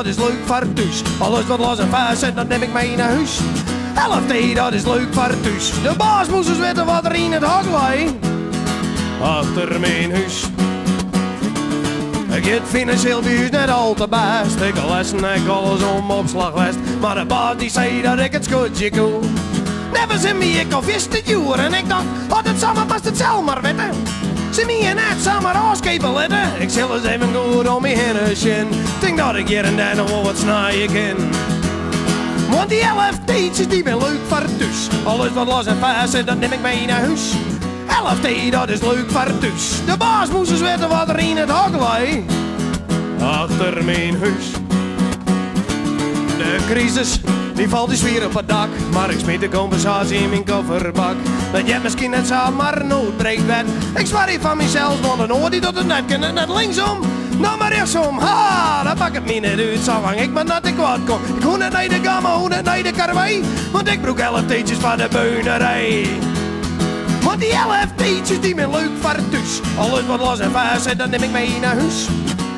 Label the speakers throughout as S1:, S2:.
S1: is leuk voor thuis. Alles wat los en vast zit, dat neem ik mee naar huis. 11D, dat is leuk voor thuis. De baas moest eens weten wat er in het hok lag. Achter mijn huis. Ik heb financieel bij huis net al te best. Ik al lessen, ik alles om opslagwest. Maar de baas die zei dat ik het scootje koe. Never zin me, ik al wist het joer. En ik dacht, oh dat samen past het zelf maar weten. Zin me en net samen afskepen letten. Ik zal eens even goed om me heen shin. Denk dat ik hier en daar nog wel wat snijden kan. Want die 11D'tjes die ben leuk voor thuis. Alles wat los en vast zit, dat neem ik mee naar huis. 11D, dat is leuk voor thuis. De baas moest eens weten wat er in het hok lag. Achter mijn huis. De crisis, die valt die sfeer op het dak. Maar ik smeet de compensatie in mijn kofferbak. Dat je misschien net zo maar een noodbreekt werd. Ik zwaar hier van mezelf, want een oor die tot het net kan en net linksom. Nou maar rechtsom, ha, dat pak het me niet uit. Zolang ik maar dat ik wat kom. Ik hoor net naar de gamma, hoor net naar de karwei. Want ik broek 11D'tjes van de beunerij. Want die 11D'tjes die ben leuk voor thuis. Alles wat los en vast zit, dat neem ik mee naar huis.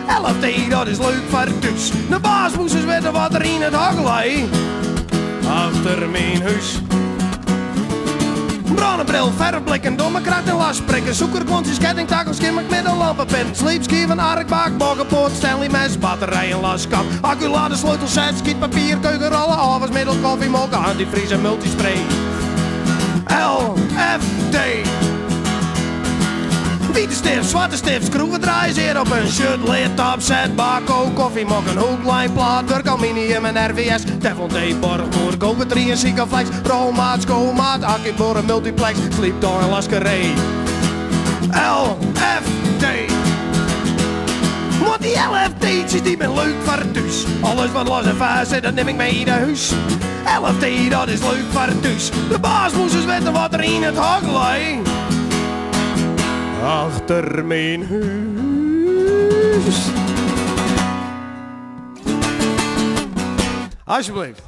S1: 11D, dat is leuk voor thuis. De baas moest eens weten wat er in het hok lag. Achter mijn huis. Bronnenbril, verreblik en domme kracht en lasprikken. Zoekerklontjes, kettingtakels, skimmek met een lampenpen. Sleepski van arkbaak, boggenpoort, Stanley mes, batterij en laskap. Acculaden, sleutelset, skietpapier, keukenrollen, afwasmiddel, koffiemokken, antivries en multispray. LFD. Witte stift, zwarte stift, schroevendraaiers hier op een shirt, lid, opzet, bako, koffiemokken, hoeklijn, plaat, Turk, aluminium en RVS, Teflon, tape, borgmoer, Go-Batterie en Sikaflex, rolmaat, skomaat, accuboren, multiplex, sleepdoor en laskerij. LFD. Want die 11D'tjes die ben leuk voor thuis. Alles wat los en vast zit, dat neem ik mee naar huis. 11D, dat is leuk voor thuis. De baas moest eens weten wat er in het hok lag. Achter mijn huis. Alsjeblieft.